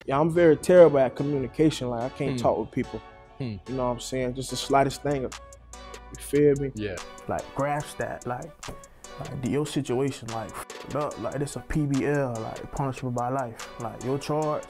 Yeah, I'm very terrible at communication. Like, I can't talk with people. You know what I'm saying? Just the slightest thing. You feel me? Yeah. Like, grasp that. Like your situation, like, up. Like, this a PBL, like, punishable by life. Like, your charge,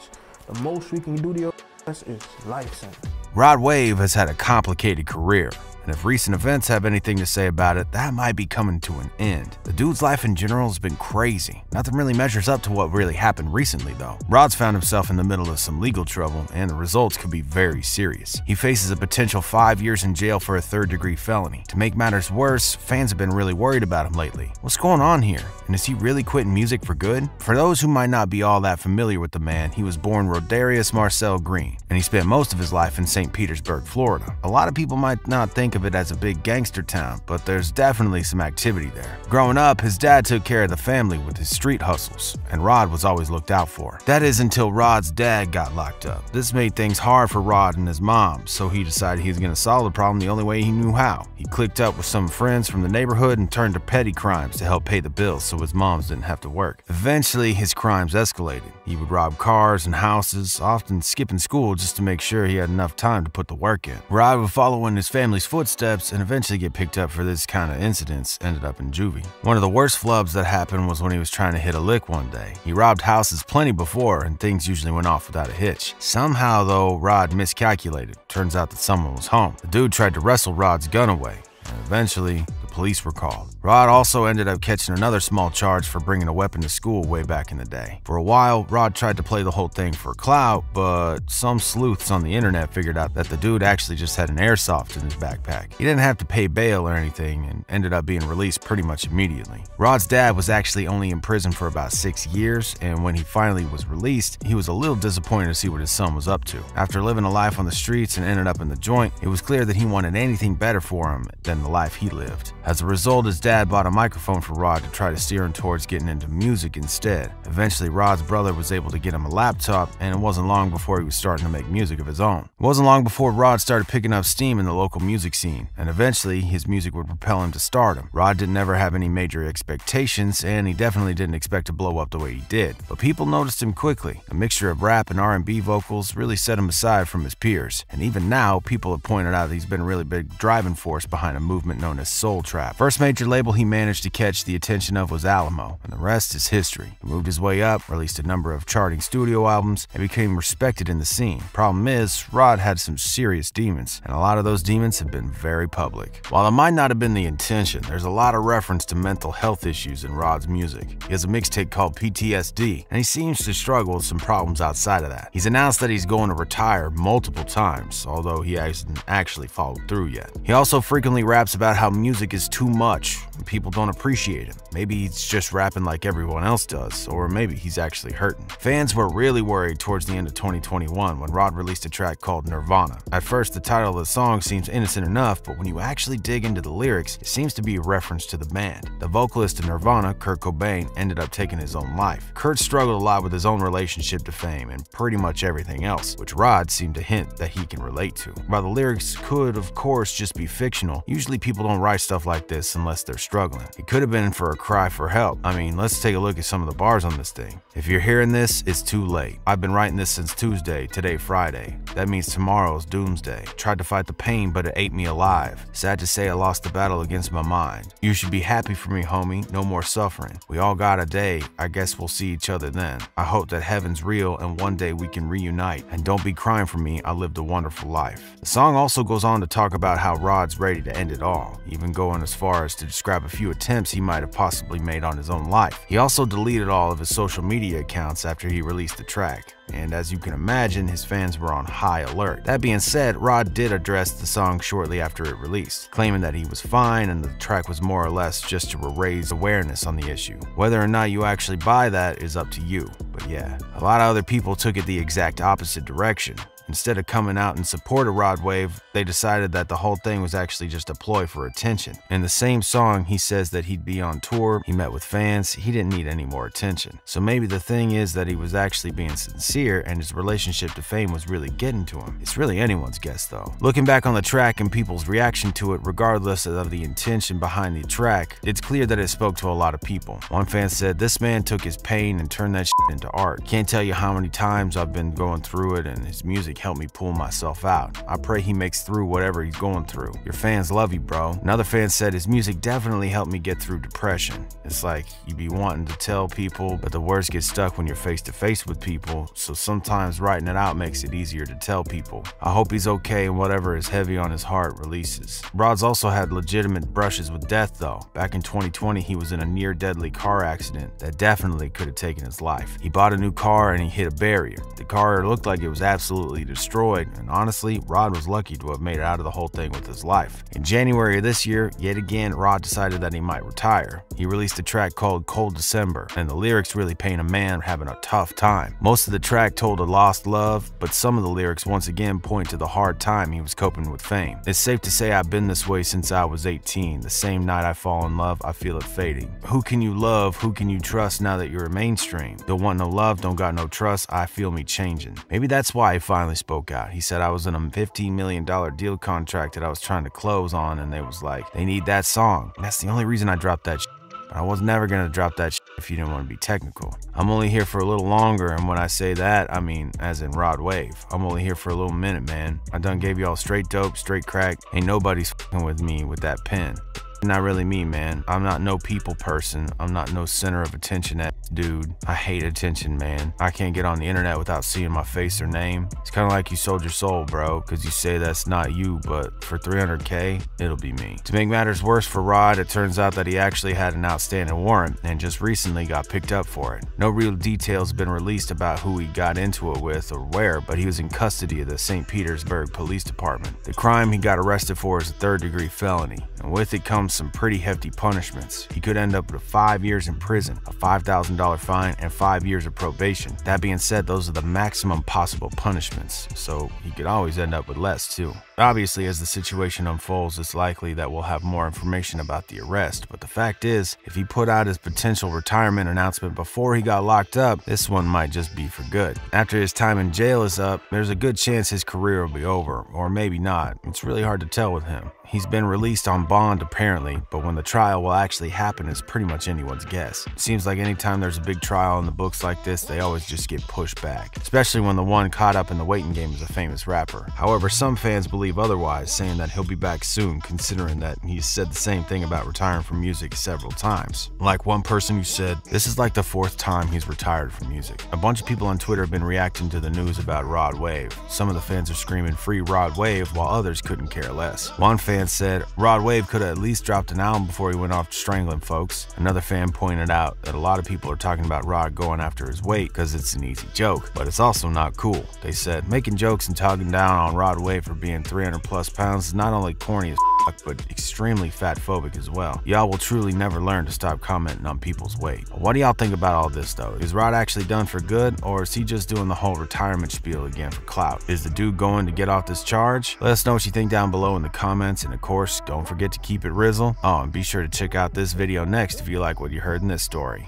the most we can do to your ass is life sentence. Rod Wave has had a complicated career, and if recent events have anything to say about it, that might be coming to an end. The dude's life in general has been crazy. Nothing really measures up to what really happened recently, though. Rod's found himself in the middle of some legal trouble, and the results could be very serious. He faces a potential 5 years in jail for a third-degree felony. To make matters worse, fans have been really worried about him lately. What's going on here? And is he really quitting music for good? For those who might not be all that familiar with the man, he was born Rodarius Marcell Green, and he spent most of his life in St. Petersburg, Florida. A lot of people might not think of it as a big gangster town, but there's definitely some activity there. Growing up, his dad took care of the family with his street hustles, and Rod was always looked out for. That is until Rod's dad got locked up. This made things hard for Rod and his mom, so he decided he was going to solve the problem the only way he knew how. He clicked up with some friends from the neighborhood and turned to petty crimes to help pay the bills so his moms didn't have to work. Eventually, his crimes escalated. He would rob cars and houses, often skipping school just to make sure he had enough time to put the work in. Rod would follow in his family's footsteps and eventually get picked up for this kind of incidents, ended up in juvie. One of the worst flubs that happened was when he was trying to hit a lick one day. He robbed houses plenty before and things usually went off without a hitch. Somehow though, Rod miscalculated. Turns out that someone was home. The dude tried to wrestle Rod's gun away, and eventually the police were called. Rod also ended up catching another small charge for bringing a weapon to school way back in the day. For a while, Rod tried to play the whole thing for clout, but some sleuths on the internet figured out that the dude actually just had an airsoft in his backpack. He didn't have to pay bail or anything and ended up being released pretty much immediately. Rod's dad was actually only in prison for about 6 years, and when he finally was released, he was a little disappointed to see what his son was up to. After living a life on the streets and ended up in the joint, it was clear that he wanted anything better for him than the life he lived. As a result, his dad bought a microphone for Rod to try to steer him towards getting into music instead. Eventually, Rod's brother was able to get him a laptop, and it wasn't long before he was starting to make music of his own. It wasn't long before Rod started picking up steam in the local music scene, and eventually his music would propel him to stardom. Rod didn't ever have any major expectations, and he definitely didn't expect to blow up the way he did. But people noticed him quickly. A mixture of rap and R&B vocals really set him aside from his peers, and even now, people have pointed out that he's been a really big driving force behind a movement known as soul trap. First major label he managed to catch the attention of was Alamo, and the rest is history. He moved his way up, released a number of charting studio albums, and became respected in the scene. Problem is, Rod had some serious demons, and a lot of those demons have been very public. While it might not have been the intention, there's a lot of reference to mental health issues in Rod's music. He has a mixtape called PTSD, and he seems to struggle with some problems outside of that. He's announced that he's going to retire multiple times, although he hasn't actually followed through yet. He also frequently raps about how music is too much, and people don't appreciate him. Maybe he's just rapping like everyone else does, or maybe he's actually hurting. Fans were really worried towards the end of 2021 when Rod released a track called Nirvana. At first, the title of the song seems innocent enough, but when you actually dig into the lyrics, it seems to be a reference to the band. The vocalist of Nirvana, Kurt Cobain, ended up taking his own life. Kurt struggled a lot with his own relationship to fame and pretty much everything else, which Rod seemed to hint that he can relate to. While the lyrics could, of course, just be fictional, usually people don't write stuff like this unless they're struggling. It could have been for a cry for help. I mean, let's take a look at some of the bars on this thing. If you're hearing this, it's too late. I've been writing this since Tuesday, today Friday. That means tomorrow's doomsday. Tried to fight the pain, but it ate me alive. Sad to say I lost the battle against my mind. You should be happy for me, homie. No more suffering. We all got a day. I guess we'll see each other then. I hope that heaven's real and one day we can reunite. And don't be crying for me. I lived a wonderful life. The song also goes on to talk about how Rod's ready to end it all, even going as far as to describe a few attempts he might have possibly made on his own life. He also deleted all of his social media accounts after he released the track, and as you can imagine, his fans were on high alert. That being said, Rod did address the song shortly after it released, claiming that he was fine and the track was more or less just to raise awareness on the issue. Whether or not you actually buy that is up to you, but yeah, a lot of other people took it the exact opposite direction. Instead of coming out in support of Rod Wave, they decided that the whole thing was actually just a ploy for attention. In the same song, he says that he'd be on tour, he met with fans, he didn't need any more attention. So maybe the thing is that he was actually being sincere and his relationship to fame was really getting to him. It's really anyone's guess though. Looking back on the track and people's reaction to it, regardless of the intention behind the track, it's clear that it spoke to a lot of people. One fan said, "This man took his pain and turned that shit into art. Can't tell you how many times I've been going through it and his music helped me pull myself out. I pray he makes through whatever he's going through. Your fans love you, bro." Another fan said, "His music definitely helped me get through depression." It's like you be wanting to tell people, but the words get stuck when you're face to face with people, so sometimes writing it out makes it easier to tell people. I hope he's okay and whatever is heavy on his heart releases. Rod's also had legitimate brushes with death though. Back in 2020, he was in a near deadly car accident that definitely could have taken his life. He bought a new car and he hit a barrier. The car looked like it was absolutely destroyed, and honestly, Rod was lucky to have made it out of the whole thing with his life. In January of this year, yet again, Rod decided that he might retire. He released a track called Cold December, and the lyrics really paint a man having a tough time. Most of the track told a lost love, but some of the lyrics once again point to the hard time he was coping with fame. It's safe to say I've been this way since I was 18. The same night I fall in love, I feel it fading. Who can you love? Who can you trust now that you're a mainstream? Don't want no love, don't got no trust, I feel me changing. Maybe that's why he finally spoke out. He said, "I was in a $15 million deal contract that I was trying to close on, and they was like, they need that song. And that's the only reason I dropped that shit. But I was never gonna drop that shit if you didn't want to be technical. I'm only here for a little longer, and when I say that, I mean as in Rod Wave. I'm only here for a little minute, man. I done gave y'all straight dope, straight crack. Ain't nobody's fucking with me with that pen. Not really me, man. I'm not no people person. I'm not no center of attention dude. I hate attention, man. I can't get on the internet without seeing my face or name. It's kind of like you sold your soul, bro, because you say that's not you, but for 300K, it'll be me." To make matters worse for Rod, it turns out that he actually had an outstanding warrant and just recently got picked up for it. No real details have been released about who he got into it with or where, but he was in custody of the St. Petersburg Police Department. The crime he got arrested for is a third-degree felony, and with it comes some pretty hefty punishments. He could end up with 5 years in prison, a $5,000 fine, and 5 years of probation. That being said, those are the maximum possible punishments, so he could always end up with less too. Obviously, as the situation unfolds, it's likely that we'll have more information about the arrest, but the fact is, if he put out his potential retirement announcement before he got locked up, this one might just be for good. After his time in jail is up, there's a good chance his career will be over, or maybe not. It's really hard to tell with him. He's been released on bond apparently, but when the trial will actually happen is pretty much anyone's guess. It seems like anytime there's a big trial in the books like this, they always just get pushed back, especially when the one caught up in the waiting game is a famous rapper. However, some fans believe otherwise, saying that he'll be back soon, considering that he's said the same thing about retiring from music several times. Like one person who said, "This is like the 4th time he's retired from music." A bunch of people on Twitter have been reacting to the news about Rod Wave. Some of the fans are screaming "Free Rod Wave," while others couldn't care less. One fan said, "Rod Wave could have at least dropped an album before he went off strangling folks." Another fan pointed out that a lot of people are talking about Rod going after his weight because it's an easy joke, but it's also not cool. They said, "Making jokes and talking down on Rod Wave for being 300+ pounds is not only corny as fuck, but extremely fatphobic as well. Y'all will truly never learn to stop commenting on people's weight." What do y'all think about all this though? Is Rod actually done for good, or is he just doing the whole retirement spiel again for clout? Is the dude going to get off this charge? Let us know what you think down below in the comments, and of course, don't forget to keep it RIZZLE. Oh, and be sure to check out this video next if you like what you heard in this story.